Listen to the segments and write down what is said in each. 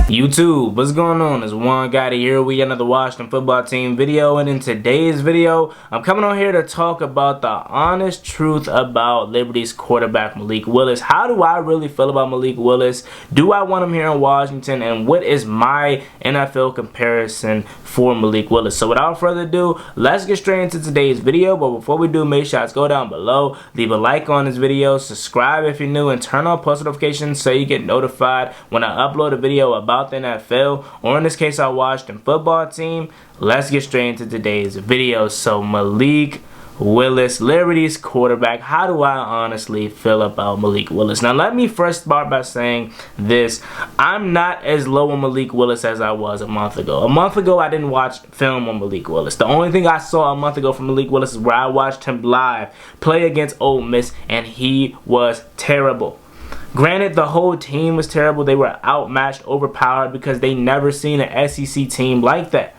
YouTube, what's going on? It's Juan Gotti here. We got another Washington football team video, and in today's video, I'm coming on here to talk about the honest truth about Liberty's quarterback Malik Willis. How do I really feel about Malik Willis? Do I want him here in Washington? And what is my NFL comparison for Malik Willis? So without further ado, let's get straight into today's video. But before we do, make sure to go down below, leave a like on this video, subscribe if you're new, and turn on post notifications so you get notified when I upload a video about the NFL, or in this case our Washington football team. Let's get straight into today's video. So Malik Willis, Liberty's quarterback. How do I honestly feel about Malik Willis? Now let me first start by saying this. I'm not as low on Malik Willis as I was a month ago. A month ago I didn't watch film on Malik Willis. The only thing I saw a month ago from Malik Willis is where I watched him live play against Ole Miss, and he was terrible. Granted, the whole team was terrible. They were outmatched, overpowered, because they never seen an SEC team like that.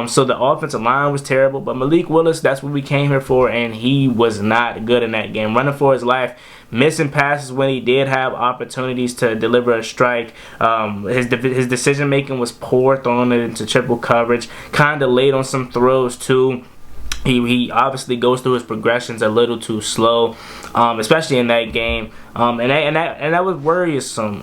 So the offensive line was terrible. But Malik Willis, that's what we came here for, and he was not good in that game. Running for his life, missing passes when he did have opportunities to deliver a strike. His decision making was poor, throwing it into triple coverage. Kind of late on some throws too. He obviously goes through his progressions a little too slow, especially in that game, and that was worrisome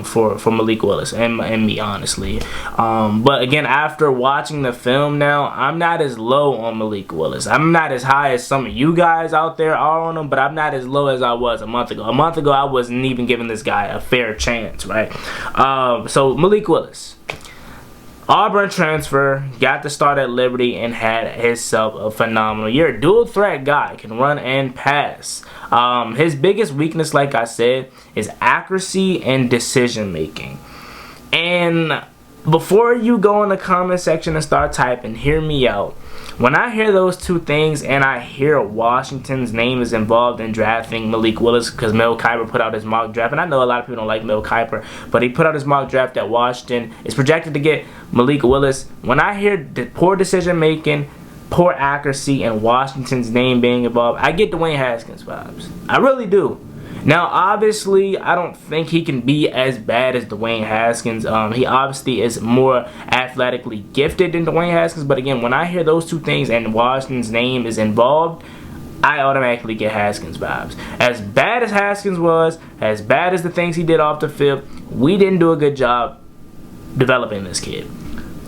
for Malik Willis and me, honestly. But again, after watching the film now, I'm not as low on Malik Willis. I'm not as high as some of you guys out there are on him, but I'm not as low as I was a month ago. A month ago, I wasn't even giving this guy a fair chance, right? So Malik Willis, Auburn transfer, got to start at Liberty and had himself a phenomenal year. Dual threat guy, can run and pass. His biggest weakness, like I said, is accuracy and decision making. And before you go in the comment section and start typing, hear me out. When I hear those two things and I hear Washington's name is involved in drafting Malik Willis, because Mel Kiper put out his mock draft, and I know a lot of people don't like Mel Kiper, but he put out his mock draft that Washington is projected to get Malik Willis. When I hear the poor decision making, poor accuracy, and Washington's name being involved, I get Dwayne Haskins vibes. I really do. Now, obviously, I don't think he can be as bad as Dwayne Haskins. He obviously is more athletically gifted than Dwayne Haskins. But again, when I hear those two things and Washington's name is involved, I automatically get Haskins vibes. As bad as Haskins was, as bad as the things he did off the field, we didn't do a good job developing this kid.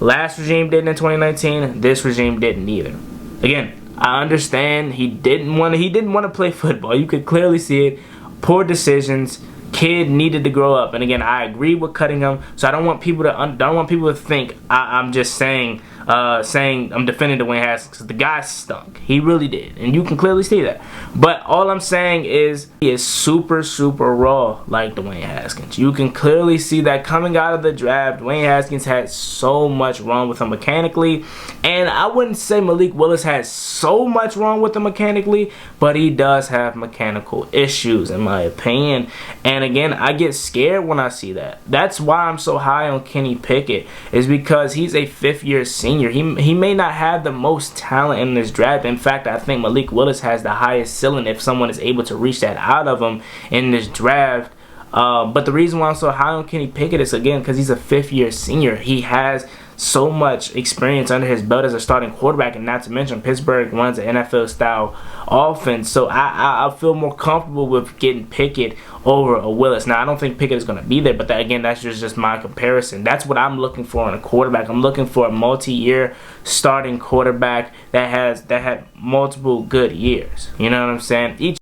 Last regime didn't in 2019. This regime didn't either. Again, I understand he didn't want to play football. You could clearly see it. Poor decisions. Kid needed to grow up, and again, I agree with cutting him. So I don't want people to think I'm just saying I'm defending Dwayne Haskins, because the guy stunk. He really did, and you can clearly see that. But all I'm saying is he is super raw like Dwayne Haskins. You can clearly see that coming out of the draft. Dwayne Haskins had so much wrong with him mechanically, and I wouldn't say Malik Willis has so much wrong with him mechanically, but he does have mechanical issues in my opinion. And again, I get scared when I see that. That's why I'm so high on Kenny Pickett, is because he's a fifth-year senior. He may not have the most talent in this draft. In fact, I think Malik Willis has the highest ceiling if someone is able to reach that out of him in this draft. But the reason why I'm so high on Kenny Pickett is, again, because he's a fifth-year senior. He has so much experience under his belt as a starting quarterback, and not to mention Pittsburgh runs an NFL-style offense. So I feel more comfortable with getting Pickett over a Willis. Now, I don't think Pickett is going to be there, but again, that's just my comparison. That's what I'm looking for in a quarterback. I'm looking for a multi-year starting quarterback that had multiple good years. You know what I'm saying? Each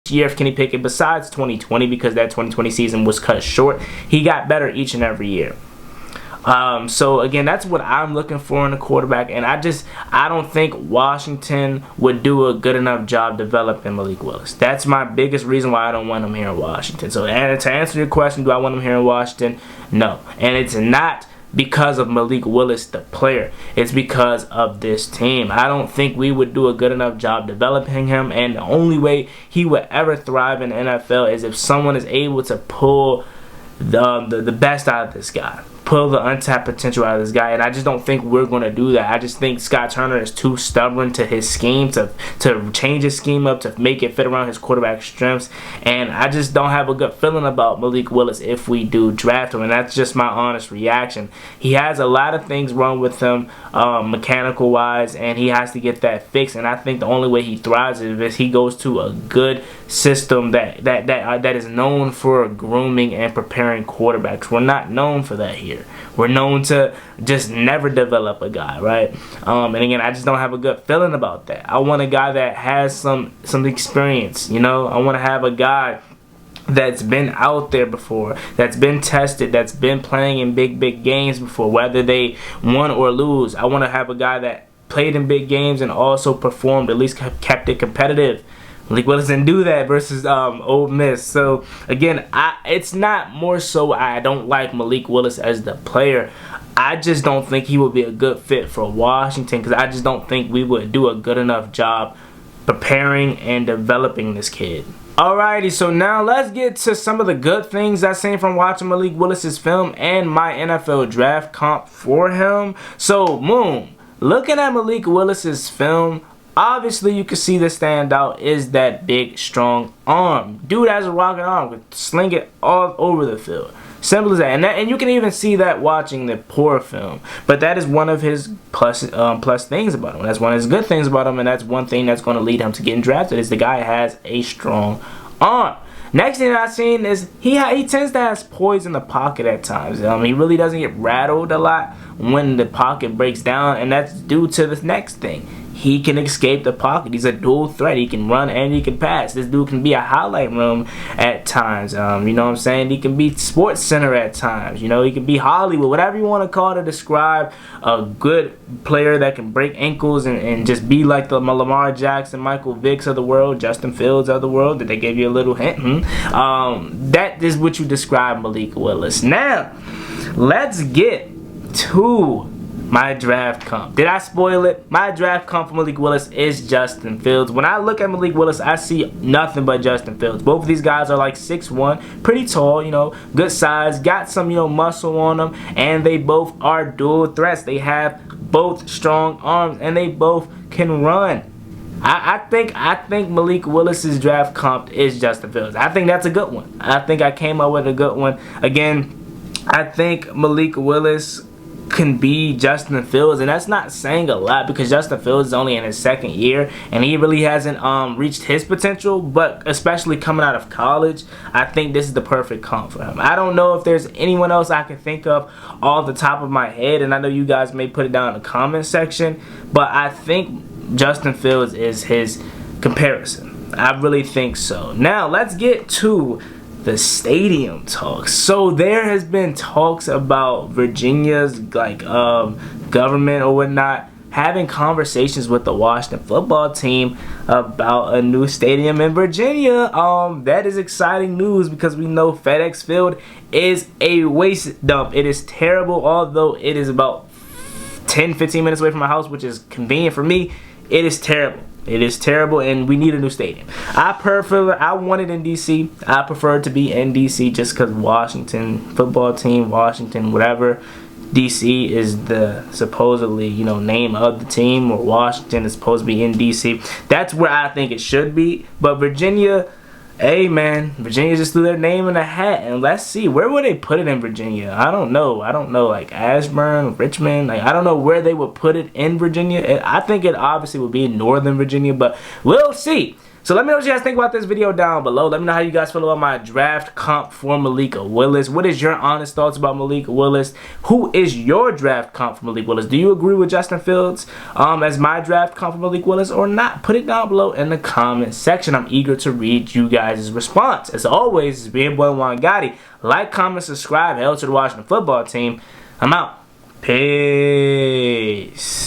year of Kenny Pickett, besides 2020, because that 2020 season was cut short, he got better each and every year. So again, that's what I'm looking for in a quarterback, and I don't think Washington would do a good enough job developing Malik Willis. That's my biggest reason why I don't want him here in Washington. So, and to answer your question, do I want him here in Washington? No. And it's not because of Malik Willis the player. It's because of this team. I don't think we would do a good enough job developing him, and the only way he would ever thrive in the NFL is if someone is able to pull the best out of this guy. pull the untapped potential out of this guy, and I just don't think we're going to do that. I just think Scott Turner is too stubborn to his scheme, to change his scheme up, to make it fit around his quarterback strengths, and I just don't have a good feeling about Malik Willis if we do draft him, and that's just my honest reaction. He has a lot of things wrong with him mechanical wise, and he has to get that fixed, and I think the only way he thrives is if he goes to a good system that is known for grooming and preparing quarterbacks. We're not known for that here. We're known to just never develop a guy, right? And again, I just don't have a good feeling about that. I want a guy that has some experience, you know? I want to have a guy that's been out there before, that's been tested, that's been playing in big games before, whether they won or lose. I want to have a guy that played in big games and also performed, at least kept it competitive. Malik Willis didn't do that versus Ole Miss. So again, it's not more so I don't like Malik Willis as the player. I just don't think he would be a good fit for Washington, because I just don't think we would do a good enough job preparing and developing this kid. Alrighty, so now let's get to some of the good things I've seen from watching Malik Willis's film and my NFL draft comp for him. So, looking at Malik Willis's film, obviously you can see the standout is that big, strong arm. Dude has a rocket arm, could sling it all over the field. Simple as that. And you can even see that watching the poor film. But that is one of his plus things about him. That's one of his good things about him, and that's one thing that's going to lead him to getting drafted, is the guy has a strong arm. Next thing I've seen is he tends to have poise in the pocket at times. He really doesn't get rattled a lot when the pocket breaks down, and that's due to the next thing. He can escape the pocket. He's a dual threat. He can run and he can pass. This dude can be a highlight room at times. You know what I'm saying? He can be Sports Center at times. You know, he can be Hollywood, whatever you want to call it to describe a good player that can break ankles and just be like the Lamar Jackson, Michael Vicks of the world, Justin Fields of the world. Did they give you a little hint? That is what you describe Malik Willis. Now, let's get to my draft comp. Did I spoil it? My draft comp for Malik Willis is Justin Fields. When I look at Malik Willis, I see nothing but Justin Fields. Both of these guys are like 6'1", pretty tall, you know, good size, got some, you know, muscle on them, and they both are dual threats. They have both strong arms, and they both can run. I think Malik Willis's draft comp is Justin Fields. I think that's a good one. I think I came up with a good one. Again, I think Malik Willis can be Justin Fields, and that's not saying a lot because Justin Fields is only in his second year and he really hasn't reached his potential. But especially coming out of college, I think this is the perfect comp for him. I don't know if there's anyone else I can think of off the top of my head, and I know you guys may put it down in the comment section, but I think Justin Fields is his comparison. I really think so. Now let's get to the stadium talks. So there has been talks about Virginia's government or whatnot having conversations with the Washington football team about a new stadium in Virginia. That is exciting news because we know FedEx Field is a waste dump. It is terrible, although it is about 10-15 minutes away from my house, which is convenient for me. It is terrible. It is terrible, and we need a new stadium. I want it in D.C. I prefer it to be in D.C. just because Washington football team, Washington, whatever. D.C. is the supposedly, you know, name of the team, or Washington is supposed to be in D.C. That's where I think it should be. But Virginia, hey man, Virginia just threw their name in the hat, and let's see, where would they put it in Virginia? I don't know, like Ashburn, Richmond, like I don't know where they would put it in Virginia. I think it obviously would be in Northern Virginia, but we'll see. So let me know what you guys think about this video down below. Let me know how you guys feel about my draft comp for Malik Willis. What is your honest thoughts about Malik Willis? Who is your draft comp for Malik Willis? Do you agree with Justin Fields as my draft comp for Malik Willis or not? Put it down below in the comment section. I'm eager to read you guys' response. As always, it's being boy Juan Gotti. Like, comment, subscribe. Hail to the Washington football team. I'm out. Peace.